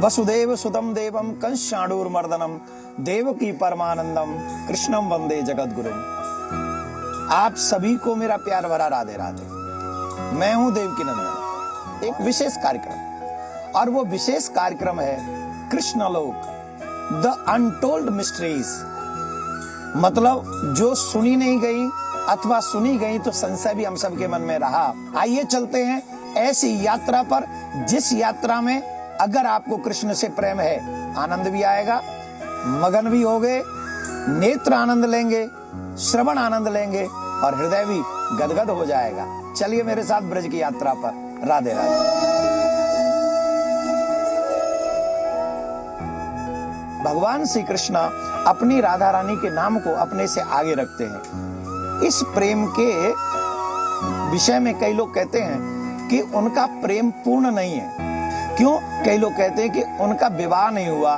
वसुदेव सुतम देवम कंस-चाणूरमर्दनम देवकी परमानंदम कृष्णम वंदे जगद्गुरुम। आप सभी को मेरा प्यार भरा राधे राधे। मैं हूं देवकी नंदन। एक विशेष कार्यक्रम, और वो विशेष कार्यक्रम है कृष्णलोक, द अनटोल्ड मिस्ट्रीज। मतलब जो सुनी नहीं गई अथवा सुनी गई तो संशय भी हम सब के मन में रहा। आइए चलते हैं ऐसी यात्रा पर, जिस यात्रा में अगर आपको कृष्ण से प्रेम है, आनंद भी आएगा, मगन भी होगे, नेत्र आनंद लेंगे, श्रवण आनंद लेंगे और हृदय भी गदगद हो जाएगा। चलिए मेरे साथ ब्रज की यात्रा पर। राधे राधे। भगवान श्री कृष्ण अपनी राधा रानी के नाम को अपने से आगे रखते हैं। इस प्रेम के विषय में कई लोग कहते हैं कि उनका प्रेम पूर्ण नहीं है। क्यों? कई लोग कहते हैं कि उनका विवाह नहीं हुआ,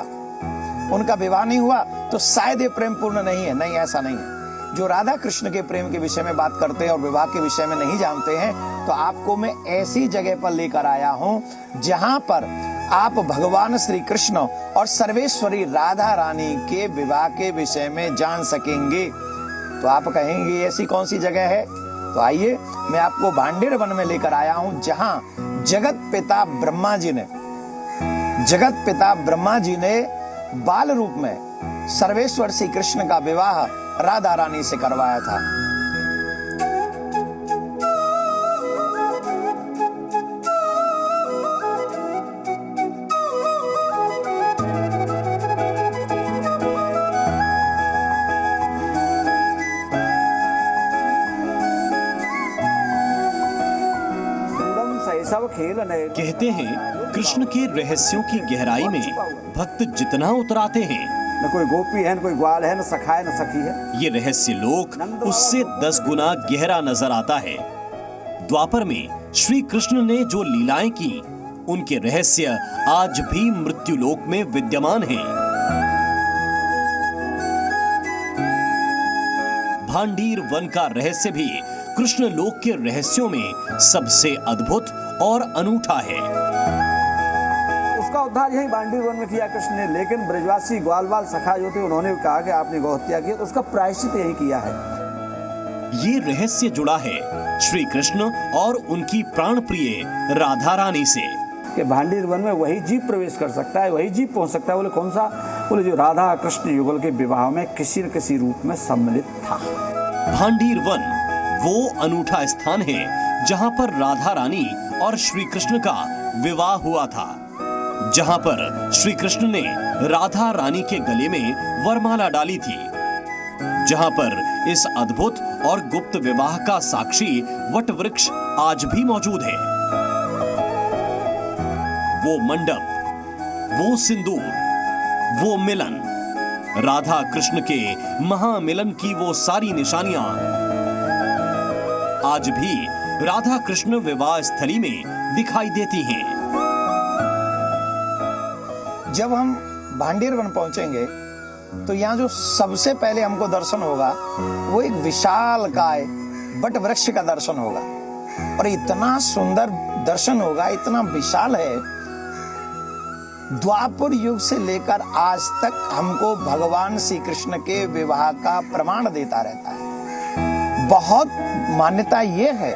उनका विवाह नहीं हुआ तो शायद ये प्रेम पूर्ण नहीं है। नहीं, ऐसा नहीं है। जो राधा कृष्ण के प्रेम के विषय में बात करते हैं और विवाह के विषय में नहीं जानते हैं, तो आपको मैं ऐसी जगह पर लेकर आया हूं जहां पर आप भगवान श्री कृष्ण और सर्वेश्वरी राधा रानी के विवाह के विषय में जान सकेंगे। तो आप कहेंगे ऐसी कौन सी जगह है? तो आइए मैं आपको भांडेर वन में लेकर आया हूं, जहां जगत पिता ब्रह्मा जी ने बाल रूप में सर्वेश्वर श्री कृष्ण का विवाह राधा रानी से करवाया था। कहते हैं कृष्ण के रहस्यों की गहराई में भक्त जितना उतराते हैं, न कोई गोपी है, न कोई ग्वाल है, न सखा है, न सखी है, ये रहस्य लोक उससे 10 गुना गहरा नजर आता है। द्वापर में श्री कृष्ण ने जो लीलाएं की, उनके रहस्य आज भी मृत्युलोक में विद्यमान हैं। भांडीर वन का रहस्य भी कृष्ण लोक के रहस्यों में सबसे अद्भुत और अनूठा है। उसका उद्धार यही भांडीर वन में किया कृष्ण ने। लेकिन ब्रजवासी ग्वाल बाल सखा जो थे, उन्होंने कहा कि आपने गौहत्या की, तो उसका प्रायश्चित यही किया है। ये रहस्य जुड़ा है श्री कृष्ण और उनकी प्राण प्रिय राधा रानी से। कि भांडीर वन में वही जीव प्रवेश कर सकता है, वही जीव पहुंच सकता है। बोले कौन सा? बोले जो राधा कृष्ण युगल के विवाह में किसी न किसी रूप में सम्मिलित था। भांडीर वन वो अनूठा स्थान है जहां पर राधा रानी और श्री कृष्ण का विवाह हुआ था, जहां पर श्री कृष्ण ने राधा रानी के गले में वरमाला डाली थी, जहां पर इस अद्भुत और गुप्त विवाह का साक्षी वट वृक्ष आज भी मौजूद है। वो मंडप, वो सिंदूर, वो मिलन, राधा कृष्ण के महामिलन की वो सारी निशानियां आज भी राधा कृष्ण विवाह स्थली में दिखाई देती हैं। जब हम भांडीर वन पहुंचेंगे तो यहाँ जो सबसे पहले हमको दर्शन होगा वो एक विशालकाय बट वृक्ष का दर्शन होगा। और इतना सुंदर दर्शन होगा, इतना विशाल है। द्वापर युग से लेकर आज तक हमको भगवान श्री कृष्ण के विवाह का प्रमाण देता रहता है। बहुत मान्यता ये है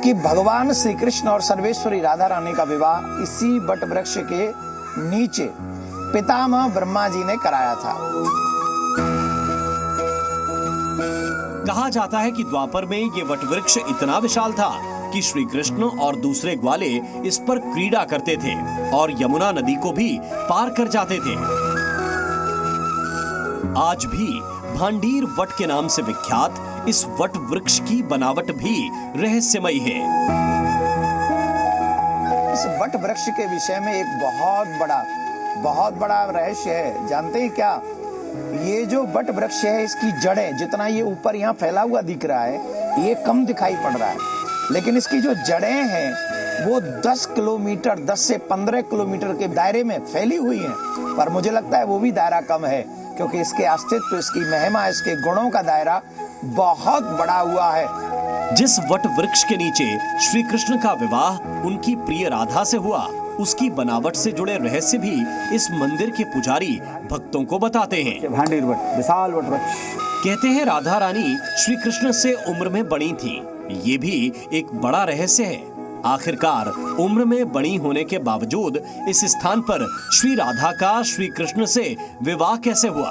कि भगवान श्री कृष्ण और सर्वेश्वरी राधा रानी का विवाह इसी बट वृक्ष के नीचे पितामह ब्रह्मा जी ने कराया था। कहा जाता है कि द्वापर में ये वट वृक्ष इतना विशाल था कि श्री कृष्ण और दूसरे ग्वाले इस पर क्रीड़ा करते थे और यमुना नदी को भी पार कर जाते थे। आज भी भांडीर वट के नाम से विख्यात इस वट वृक्ष की बनावट भी रहस्यमयी है। इस वट वृक्ष के विषय में एक बहुत बड़ा रहस्य है। जानते हैं क्या? ये जो वट वृक्ष है, इसकी जड़ें, जितना ये ऊपर यहाँ फैला हुआ दिख रहा है, ये कम दिखाई पड़ रहा है, लेकिन इसकी जो जड़ें हैं वो 10 किलोमीटर, 10 से 15 किलोमीटर के दायरे में फैली हुई हैं। पर मुझे लगता है वो भी दायरा कम है, क्योंकि इसके अस्तित्व, इसकी महिमा, इसके गुणों का दायरा बहुत बड़ा हुआ है। जिस वट वृक्ष के नीचे श्री कृष्ण का विवाह उनकी प्रिय राधा से हुआ, उसकी बनावट से जुड़े रहस्य भी इस मंदिर के पुजारी भक्तों को बताते हैं। ये भांडीर वट, विशाल वट वृक्ष। कहते हैं राधा रानी श्री कृष्ण से उम्र में बड़ी थी। ये भी एक बड़ा रहस्य है। आखिरकार उम्र में बड़ी होने के बावजूद इस स्थान पर श्री राधा का श्री कृष्ण से विवाह कैसे हुआ?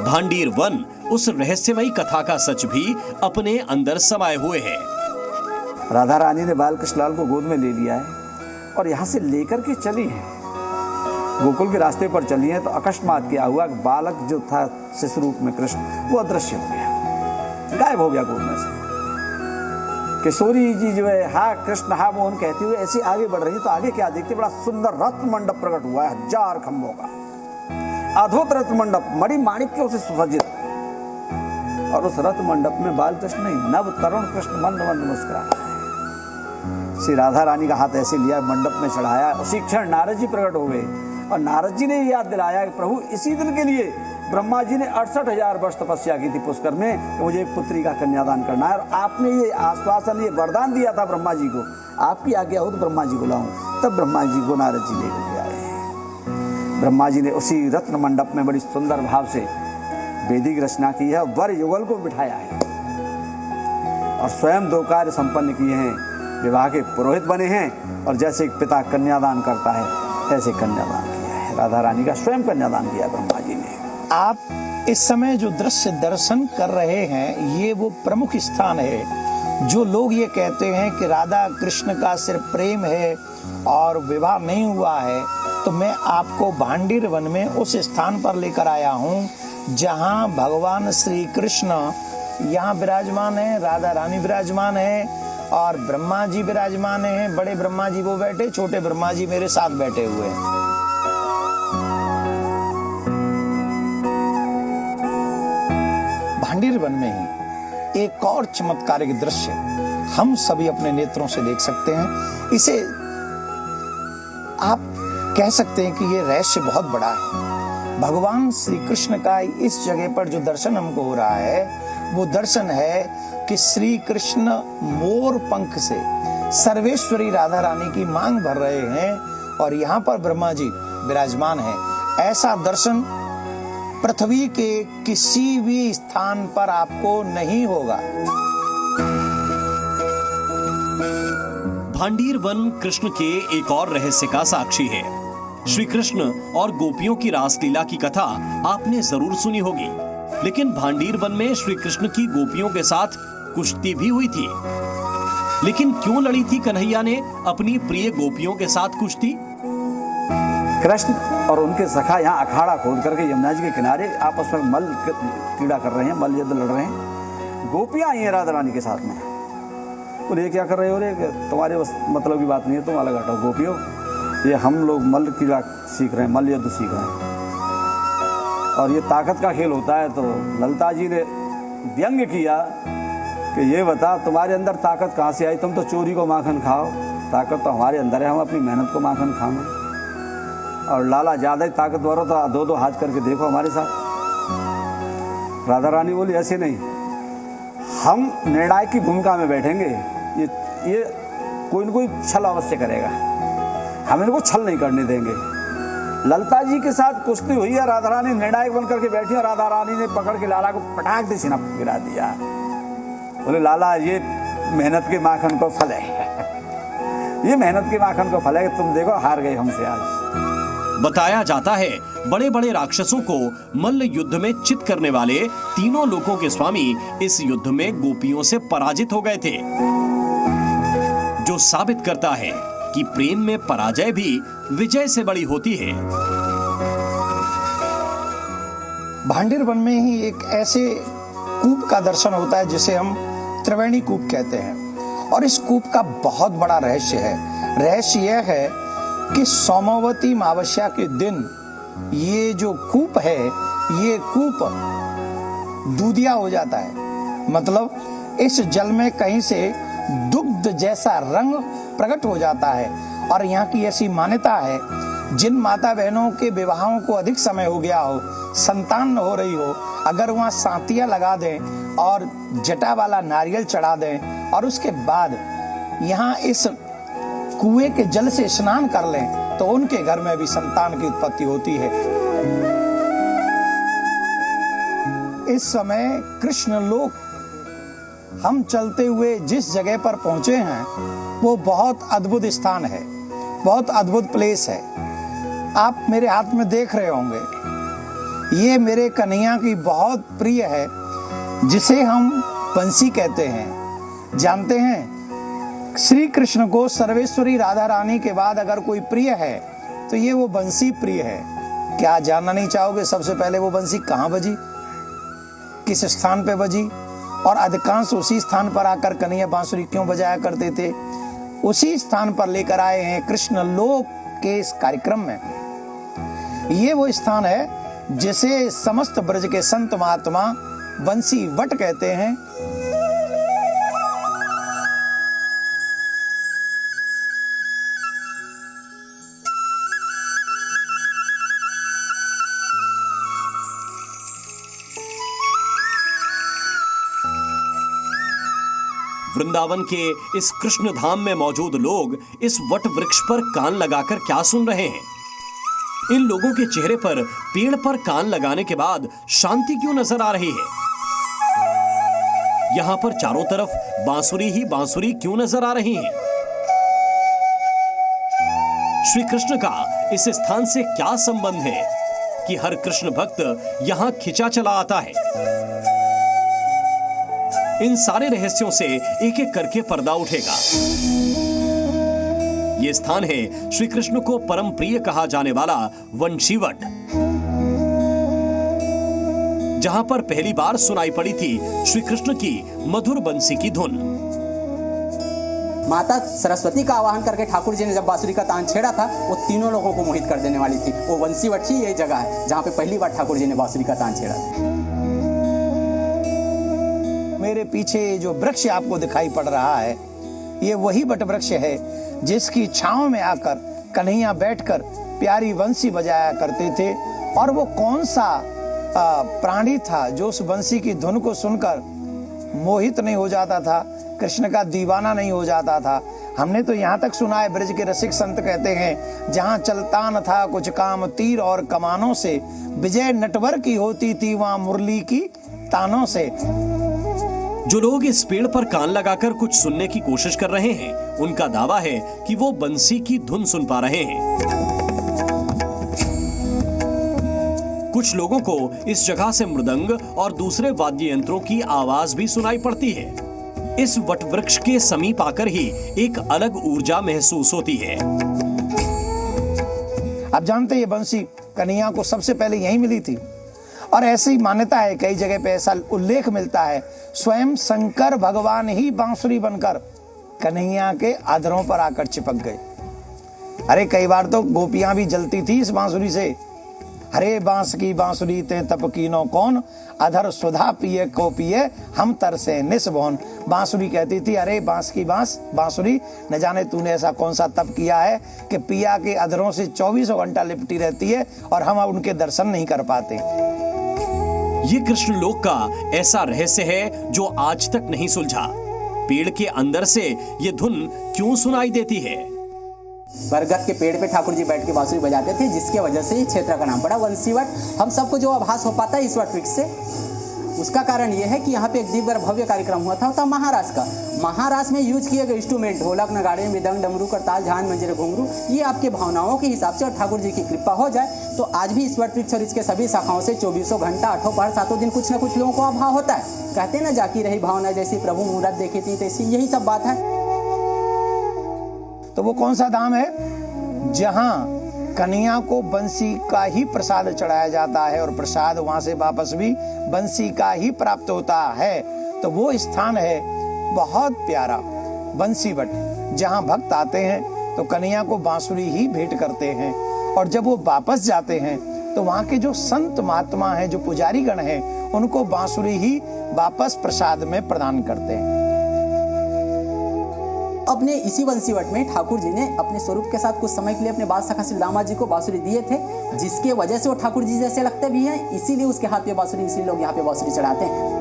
भांडीर वन उस रहस्यमयी कथा का सच भी अपने अंदर समाये हुए है। राधा रानी ने बाल कृष्णलाल को गोद में ले लिया है और यहाँ से लेकर के चली है, गोकुल के रास्ते पर चली है। तो अकस्मात क्या हुआ, बालक जो था शिशु रूप में कृष्ण, वो अदृश्य हो गया, गायब हो गया गोद में से। किशोरी जी जो है हा कृष्ण हा मोहन कहती हुए ऐसे आगे बढ़ रही है, तो आगे क्या देखते, बड़ा सुंदर रत्न मंडप प्रकट हुआ है, 1000 खंभों का अद्भुत रत्न मंडप, मणि माणिक्यों से सुसज्जित। और उस रत्न मंडप में बाल कृष्ण नहीं, नव तरुण कृष्ण मंद मंद मुस्कुराया। श्री राधा रानी का हाथ ऐसे लिया, मंडप में चढ़ाया। उसी क्षण नारद जी प्रकट हो गए और नारद जी ने याद दिलाया कि प्रभु इसी दिन के लिए ब्रह्मा जी ने 68,000 वर्ष तपस्या की थी पुष्कर में कि मुझे एक पुत्री का कन्यादान करना है, और आपने ये आश्वासन, ये वरदान दिया था ब्रह्मा जी को, आपकी आज्ञा हो तो ब्रह्मा जी को लाऊं। तब ब्रह्मा जी को नारद जी लेकर के आए। ब्रह्मा जी ने उसी रत्न मंडप में बड़ी सुंदर भाव से वैदिक रचना की है, वर युगल को बिठाया है और स्वयं 2 कार्य संपन्न किए हैं। विवाह के पुरोहित बने हैं और जैसे एक पिता कन्यादान करता है ऐसे कन्यादान किया है। राधा रानी का स्वयं कन्यादान किया ब्रह्मा जी ने। आप इस समय जो दृश्य दर्शन कर रहे हैं, ये वो प्रमुख स्थान है। जो लोग ये कहते हैं कि राधा कृष्ण का सिर्फ प्रेम है और विवाह नहीं हुआ है, तो मैं आपको भांडीर वन में उस स्थान पर लेकर आया हूँ जहाँ भगवान श्री कृष्ण यहाँ विराजमान है, राधा रानी विराजमान है और ब्रह्मा जी विराजमान हैं। बड़े ब्रह्मा जी वो बैठे, छोटे ब्रह्मा जी मेरे साथ बैठे हुए हैं। भांडीर वन में ही एक और चमत्कारिक दृश्य हम सभी अपने नेत्रों से देख सकते हैं। इसे आप कह सकते हैं कि ये रहस्य बहुत बड़ा है। भगवान श्री कृष्ण का इस जगह पर जो दर्शन हमको हो रहा है, वो दर्शन है कि श्री कृष्ण मोर पंख से सर्वेश्वरी राधा रानी की मांग भर रहे हैं और यहाँ पर ब्रह्मा जी विराजमान हैं। ऐसा दर्शन पृथ्वी के किसी भी स्थान पर आपको नहीं होगा। भांडीर वन कृष्ण के एक और रहस्य का साक्षी है। श्री कृष्ण और गोपियों की रासलीला की कथा आपने जरूर सुनी होगी, लेकिन भांडीर वन में श्री कृष्ण की गोपियों के साथ कुश्ती भी हुई थी। लेकिन क्यों लड़ी थी कन्हैया ने अपनी प्रिय गोपियों के साथ कुश्ती? कृष्ण और उनके सखा यहाँ अखाड़ा खोद करके यमुना जी के किनारे आपस में मल क्रीड़ा कर रहे हैं, मल युद्ध लड़ रहे हैं। गोपियां आई हैं राधा रानी के साथ में। बोले क्या कर रहे हो रे, तुम्हारे मतलब की बात नहीं है, तुम अलग हटो। गोपियों, ये हम लोग मल क्रीड़ा सीख रहे हैं, मल युद्ध सीख रहे हैं और ये ताकत का खेल होता है। तो ललिता जी ने व्यंग्य किया कि ये बता तुम्हारे अंदर ताकत कहाँ से आई, तुम तो चोरी को माखन खाओ, ताकत तो हमारे अंदर है, हम अपनी मेहनत को माखन खाएं। और लाला ज़्यादा ही ताकतवर हो तो 2-2 हाथ करके देखो हमारे साथ। राधा रानी बोली ऐसे नहीं, हम निर्णायक की भूमिका में बैठेंगे, ये कोई न कोई छल अवश्य करेगा, हम इनको छल नहीं करने देंगे। ललिता जी के साथ कुश्ती हुई है, राधा रानी निर्णायक बन करके बैठी है। राधा रानी ने पकड़ के लाला को पटाख दे सीना गिरा दिया। बोले लाला, ये मेहनत के माखन को फल है, ये मेहनत के माखन को फल है, तुम देखो हार गए हमसे आज। बताया जाता है बड़े बड़े राक्षसों को मल्ल युद्ध में चित करने वाले तीनों लोकों के स्वामी इस युद्ध में गोपियों से पराजित हो गए थे, जो साबित करता है कि प्रेम में पराजय भी विजय से बड़ी होती है। भांडीर वन में ही एक ऐसे कूप का दर्शन होता है जिसे हम त्रिवेणी कूप कहते हैं और इस कूप का बहुत बड़ा रहस्य है। रहस्य यह है कि सोमवती अमावस्या के दिन ये जो कूप है, ये कूप दूधिया हो जाता है। मतलब इस जल में कहीं से दुग्ध जैसा रंग प्रकट हो जाता है और यहाँ की ऐसी मान्यता है, जिन माता बहनों के विवाहों को अधिक समय हो गया हो, संतान न हो रही हो, अगर वहाँ सांतियाँ लगा दें और जटा वाला नारियल चढ़ा दें और उसके बाद यहाँ इस कुएं के जल से स्नान कर लें तो उनके घर में भी संतान की उत्पत्ति होती है। इस समय कृष्ण लोक हम चलते हुए जिस जगह पर पहुंचे हैं वो बहुत अद्भुत स्थान है, बहुत अद्भुत प्लेस है। आप मेरे हाथ में देख रहे होंगे, ये मेरे कन्हैया की बहुत प्रिय है, जिसे हम बंसी कहते हैं। जानते हैं, श्री कृष्ण को सर्वेश्वरी राधा रानी के बाद अगर कोई प्रिय है तो ये वो बंसी प्रिय है। क्या जानना नहीं चाहोगे सबसे पहले वो बंसी कहाँ बजी, किस स्थान पे बजी, और अधिकांश उसी स्थान पर आकर कन्हैया बांसुरी क्यों बजाया करते थे? उसी स्थान पर लेकर आए हैं कृष्ण लोक के इस कार्यक्रम में। ये वो स्थान है जिसे समस्त ब्रज के संत महात्मा बंसी वट कहते हैं। वृंदावन के इस कृष्ण धाम में मौजूद लोग इस वट वृक्ष पर कान लगाकर क्या सुन रहे हैं? इन लोगों के चेहरे पर पेड़ पर कान लगाने के बाद शांति क्यों नजर आ रही है? यहां पर चारों तरफ बांसुरी ही बांसुरी क्यों नजर आ रही है? श्री कृष्ण का इस स्थान से क्या संबंध है कि हर कृष्ण भक्त यहां खिंचा चला आता है? इन सारे रहस्यों से एक एक करके पर्दा उठेगा। यह स्थान है श्री कृष्ण को परम प्रिय कहा जाने वाला वंशीवट, जहां पर पहली बार सुनाई पड़ी थी श्री कृष्ण की मधुर बंसी की धुन। माता सरस्वती का आवाहन करके ठाकुर जी ने जब बांसुरी का तान छेड़ा था, वो तीनों लोगों को मोहित कर देने वाली थी। वो वंशीवट ही ये जगह है जहां पे पहली बार ठाकुर जी ने बांसुरी का तान छेड़ा था। मेरे पीछे जो वृक्ष आपको दिखाई पड़ रहा है, ये वही वट वृक्ष है जिसकी छांव में आकर कन्हैया बैठकर प्यारी बंसी बजाया करते थे। और वो कौन सा प्राणी था जो उस बंसी की धुन को सुनकर मोहित नहीं हो जाता था, कृष्ण का दीवाना नहीं हो जाता था? हमने तो यहाँ तक सुना है, ब्रज के रसिक संत कहते हैं, जहाँ चलता न था कुछ काम तीर और कमानों से, विजय नटवर की होती थी वहां मुरली की तानों से। जो लोग इस पेड़ पर कान लगाकर कुछ सुनने की कोशिश कर रहे हैं, उनका दावा है कि वो बंसी की धुन सुन पा रहे हैं। कुछ लोगों को इस जगह से मृदंग और दूसरे वाद्य यंत्रों की आवाज भी सुनाई पड़ती है। इस वट वृक्ष के समीप आकर ही एक अलग ऊर्जा महसूस होती है। आप जानते हैं, ये बंसी कन्हैया को सबसे पहले यहीं मिली थी, और ऐसी मान्यता है, कई जगह पे ऐसा उल्लेख मिलता है, स्वयं शंकर भगवान ही बांसुरी बनकर कन्हैया के अधरों पर आकर चिपक गए। अरे कई बार तो गोपियां भी जलती थी इस बांसुरी से। हरे बांस की बांसुरी ते तप कीनो कौन, अधर सुधा पिए को पिए हम तरसे निस्भौन। बांसुरी कहती थी, अरे बांस की बांसुरी, न जाने तूने ऐसा कौन सा तप किया है कि पिया के अधरों से 24 घंटा लिपटी रहती है और हम अब उनके दर्शन नहीं कर पाते। ये कृष्ण लोक का ऐसा रहस्य है जो आज तक नहीं सुलझा। पेड़ के अंदर से ये धुन क्यों सुनाई देती है? बरगद के पेड़ पे ठाकुर जी बैठ के बांसुरी बजाते थे, जिसके वजह से इस क्षेत्र का नाम पड़ा वंशीवट। हम सबको जो आभास हो पाता है इस वट वृक्ष से, उसका कारण यह है कि यहाँ पे एक दिव्य भव्य कार्यक्रम हुआ था महाराष्ट्र का। महाराष्ट्र में यूज किए गए इंस्ट्रूमेंट ढोलक, नगाड़े, मृदंग, डमरू, करताल, झांझ, मंजीरे, घुंघरू, ये आपके भावनाओं के हिसाब से और ठाकुर जी की कृपा हो जाए तो आज भी इस वट वृक्ष और इसके सभी शाखाओं से 24 घंटा 8 पहर 7 दिन कुछ न कुछ लोगों को अभाव होता है। कहते हैं ना, जाकी रही भावना जैसी प्रभु मूरत देखी थी तैसी, यही सब बात है। तो वो कौन सा धाम है जहां कन्हैया को बंसी का ही प्रसाद चढ़ाया जाता है और प्रसाद वहां से वापस भी बंसी का ही प्राप्त होता है? तो वो स्थान है बहुत प्यारा बंसीवट, जहां भक्त आते हैं तो कन्हैया को बांसुरी ही भेंट करते हैं, और जब वो वापस जाते हैं तो वहां के जो संत महात्मा हैं, जो पुजारी गण हैं, उनको बांसुरी ही वापस प्रसाद में प्रदान करते हैं। अपने इसी वंशीवट में ठाकुर जी ने अपने स्वरूप के साथ कुछ समय के लिए अपने बाल सखा श्री दामा जी को बांसुरी दिए थे, जिसके वजह से वो ठाकुर जी जैसे लगते भी हैं, इसीलिए उसके हाथ पे बांसुरी, इसीलिए लोग यहाँ पे बांसुरी चढ़ाते हैं।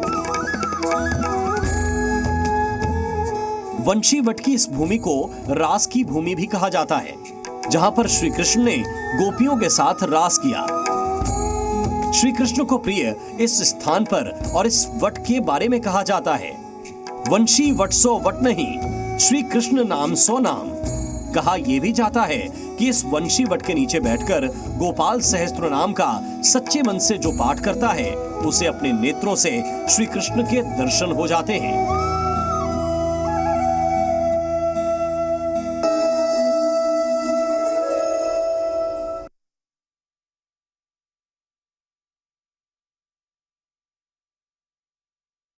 वंशीवट की इस भूमि को रास की भूमि भी कहा जाता है। जहां पर श्री कृष्ण ने गोपियों के साथ रास किया। श्री कृष्ण को प्रिय इस स्थान पर और इस वट के बारे में कहा जाता है, वंशी वट सो वट नहीं, श्री कृष्ण नाम सो नाम। कहा यह भी जाता है कि इस वंशी वट के नीचे बैठकर गोपाल सहस्त्र नाम का सच्चे मन से जो पाठ करता है उसे अपने नेत्रों से श्री कृष्ण के दर्शन हो जाते हैं।